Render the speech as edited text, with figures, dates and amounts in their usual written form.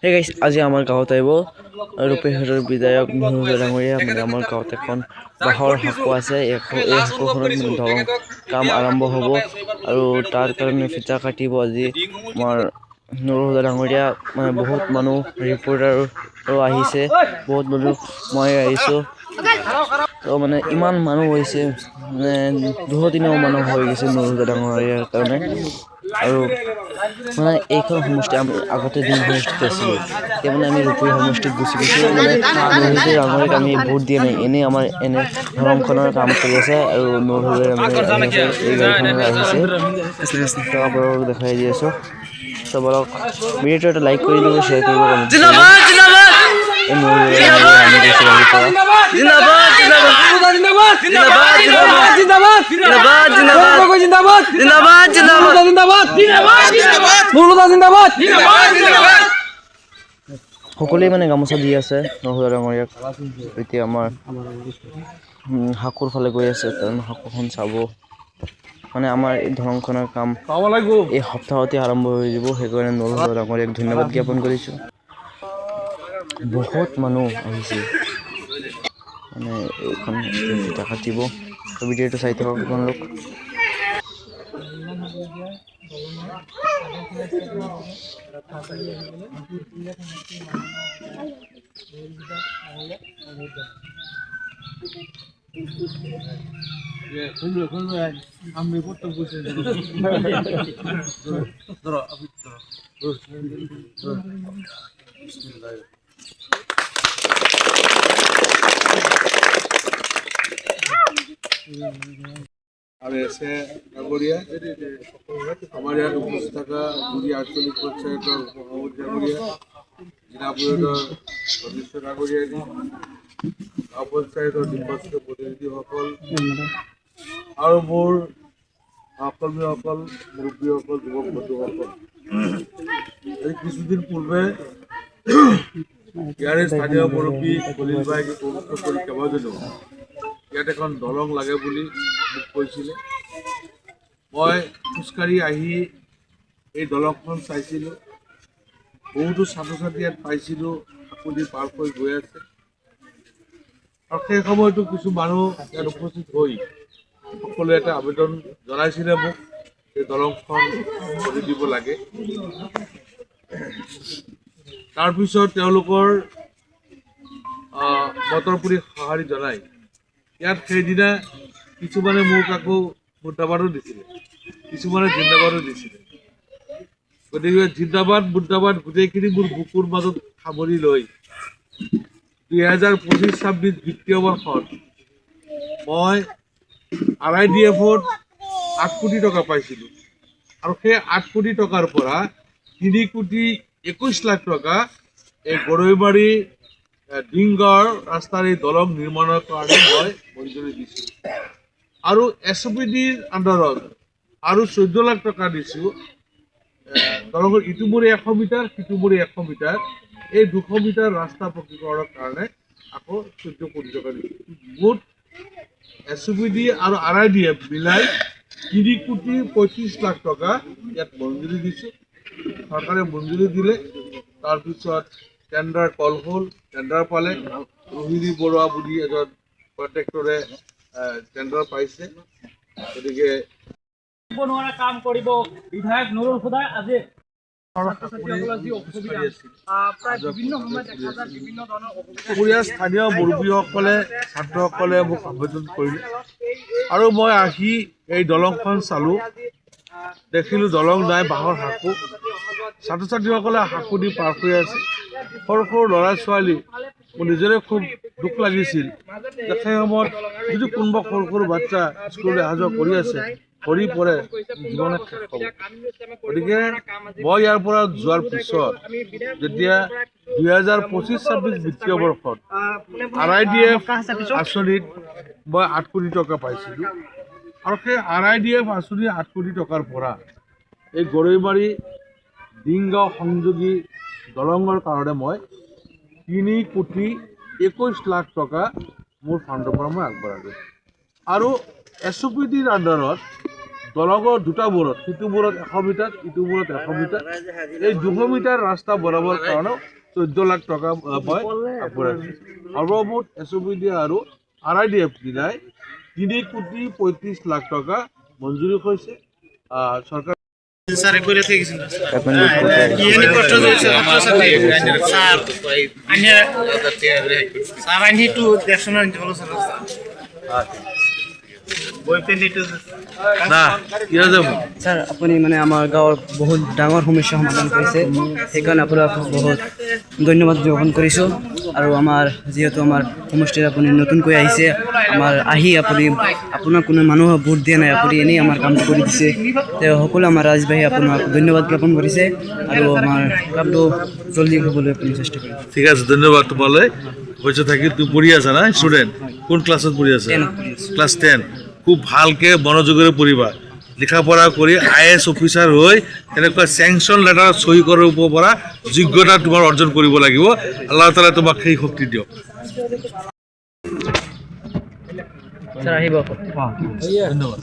সেই গাইছ আজি আমাৰ গাঁৱত আহিব ৰূপেশ্বৰৰ বিধায়ক নুৰুল ডাঙৰীয়া মানে আমাৰ গাঁৱত এখন বাঁহৰ সাঁকো আছে এই সাঁকোখনত দলং কাম আৰম্ভ হ'ব আৰু তাৰ কাৰণে ফিতা কাটিব আজি আমাৰ নুৰুল ডাঙৰীয়া মানে বহুত মানুহ ৰিপৰ্টাৰো আহিছে বহুত মানুহ মই আহিছোঁ তো মানে ইমান মানুহ হৈছে মানে 2-3 মানুহ হৈ গৈছে নুৰুল ডাঙৰীয়াৰ কাৰণে আৰু মানে এইখন সমষ্টি আমি আগতে দিন সমষ্টিত আছিলোঁ এতিয়া মানে আমি ৰূপী সমষ্টিত গুচি গৈছোঁ মানে নুৰুল ডাঙৰীয়াক আমি ভোট দিয়া নাই এনেই আমাৰ এনে দলংখনৰ কাম কৰি আছে আৰু নুৰুল ডাঙৰীয়া এই গাড়ীখনত আহিছে তো আপোনালোকক দেখাই দি আছোঁ তো বলক ভিডিঅ'টো এটা লাইক কৰি দিব শ্বেয়াৰ কৰিব কমেণ্ট কৰিব এই নুৰুল ডাঙৰীয়া আমি গৈছোঁ গাড়ীৰ পৰা সকলোৱে মানে গামোচা দি আছে নুৰুল ডাঙৰীয়াক এতিয়া আমাৰ হাকুৰ ফালে গৈ আছে কাৰণ হাকুখন চাব মানে আমাৰ এই দলংখনৰ কাম এই সপ্তাহতে আৰম্ভ হৈ যাব সেইকাৰণে নুৰুল ডাঙৰীয়াক ধন্যবাদ জ্ঞাপন কৰিছোঁ বহুত মানুহ আহিছে মানে এইখন ফিতা কাটিব তো ভিডিঅ'টো চাই থাকক আপোনালোক আর এসে ডাঙরিয়া আমার ইয়াত উপস্থিত থাকা দুই আঞ্চলিক পঞ্চায়েতৰ সভাপতি ডাঙৰীয়া জিলা পৰিষদৰ সদস্য ডাঙৰীয়ানী গাঁও পঞ্চায়তৰ নিৰ্বাচিত প্ৰতিনিধিসকল আৰু মোৰ সহকৰ্মীসকল মুৰব্বীসকল যুৱক বন্ধুসকল আজি কিছুদিন পূৰ্বে ইয়াৰে স্থানীয় মুৰব্বী খলিল ভাইকে প্ৰমুখ কৰি কেইবাজনো ইয়াত এখন দলং লাগে বুলি মোক কৈছিলে মই খোজকাঢ়ি আহি এই দলংখন চাইছিলোঁ বহুতো ছাত্ৰ ছাত্ৰী ইয়াত পাইছিলোঁ আপুনি পাৰ হৈ গৈ আছে আৰু সেই সময়তো কিছু মানুহ ইয়াত উপস্থিত হৈ সকলোৱে এটা আবেদন জনাইছিলে মোক এই দলংখন কৰি দিব লাগে তাৰপিছত তেওঁলোকৰ বতৰ পৰি সঁহাৰি জনাই ইয়াত সেইদিনা কিছুমানে মোক আকৌ মুদ্ৰাবাদো দিছিলে কিছুমানে জিন্দাবাদো দিছিলে গতিকে জিন্দাবাদ মুদ্ৰাবাদ গোটেইখিনি মোৰ বুকুৰ মাজত সামৰি লৈ 2025-26 বিত্তীয় বৰ্ষত মই RIDF-ত 8 কোটি টকা পাইছিলোঁ আৰু সেই 8 কোটি টকাৰ পৰা 3 কোটি 21 লাখ টকা এই গৰৈমাৰী ডিংগড় ৰাস্তাৰ এই দলং নিৰ্মাণৰ কাৰণে মই মঞ্জুৰি দিছোঁ আৰু SOPDৰ আণ্ডাৰত আৰু 14 লাখ টকা দিছোঁ দলঙৰ ইটো মূৰে 100 মিটাৰ সিটো মূৰে 100 মিটাৰ এই 200 মিটাৰ ৰাস্তা পকীকৰণৰ কাৰণে আকৌ 14 কোটি টকা দিছোঁ মুঠ SOPD আৰু RIDF মিলাই 3 কোটি 35 লাখ টকা ইয়াত মঞ্জুৰি দিছোঁ চৰকাৰে মঞ্জুৰি দিলে তাৰপিছত টেণ্ডাৰ কল হ'ল টেণ্ডাৰ পালে ৰোহিণী বৰুৱা বুলি এজন কণ্ট্ৰেক্টৰে টেণ্ডাৰ পাইছে গতিকে কাম কৰিব বিধায়ক নুৰুল খুদাই আজি স্থানীয় মুৰব্বীসকলে ছাত্ৰসকলে মোক আবেদন কৰিলে আৰু মই আহি এই দলংখন চালোঁ দেখিলোঁ দলং নাই বাঁহৰ সাঁকো ছাত্ৰ ছাত্ৰীসকলে সাঁকো দি পাৰ হৈ আছে সৰু সৰু ল'ৰা ছোৱালী মোৰ নিজৰে খুব দুখ লাগিছিল যে সেই সময়ত যদি কোনোবা সৰু সৰু বাচ্চা স্কুললৈ অহা যোৱা কৰি আছে ভৰি পৰে জীৱনত শেষ হ'ব গতিকে মই ইয়াৰ পৰা যোৱাৰ পিছত যেতিয়া 2025-26 বিত্তীয় বৰ্ষত RIDF আঁচনিত মই 8 কোটি টকা পাইছিলোঁ আৰু সেই RIDF আঁচনিৰ 8 কোটি টকাৰ পৰা এই গৰৈমাৰী ডিংগাঁও সংযোগী দলঙৰ কাৰণে মই 3 কোটি 21 লাখ টকা মোৰ ফাণ্ডৰ পৰা মই আগবঢ়ালোঁ আৰু SOPDৰ আণ্ডাৰত দলঙৰ দুটা মূৰত সিটো মূৰত 100 মিটাৰ ইটো মূৰত 100 মিটাৰ এই 200 মিটাৰ ৰাস্তা বনাবৰ কাৰণেও 14 লাখ টকা মই আগবঢ়াইছোঁ সৰ্বমুঠ SOPD আৰু RIDF মিলাই 3,35,00,000 টকা মঞ্জুৰি হৈছে চৰকাৰ না কি যাব স্যাৰ আপুনি মানে আমাৰ গাঁৱৰ বহুত ডাঙৰ সমস্যা সমাধান কৰিছে সেইকাৰণে আপোনাক বহুত ধন্যবাদ জ্ঞাপন কৰিছোঁ আৰু আমাৰ যিহেতু আমাৰ সমষ্টিত আপুনি নতুনকৈ আহিছে আমাৰ আহি আপুনি আপোনাক কোনো মানুহে ভোট দিয়া নাই আপুনি এনেই আমাৰ কামটো কৰি দিছে তেওঁ সকলো আমাৰ ৰাইজবাহী আপোনাক ধন্যবাদ জ্ঞাপন কৰিছে আৰু আমাৰ কামটো জলদি হ'বলৈ আপুনি চেষ্টা কৰিব ঠিক আছে ধন্যবাদ তোমালৈ পইচা থাকি তুমি পঢ়ি আছা না ষ্টুডেণ্ট কোন ক্লাছত পঢ়ি আছা ক্লাছ 10 খুব ভালকৈ মনোযোগেৰে পঢ়িবা লিখা পঢ়া কৰি IAS অফিচাৰ হৈ এনেকুৱা চেংচন লেটাৰ চহী কৰিব পৰা যোগ্যতা তোমাৰ অৰ্জন কৰিব লাগিব আল্লাহ তাআলা তোমাক সেই শক্তি দিয়ক স্যাৰ আহিব ধন্যবাদ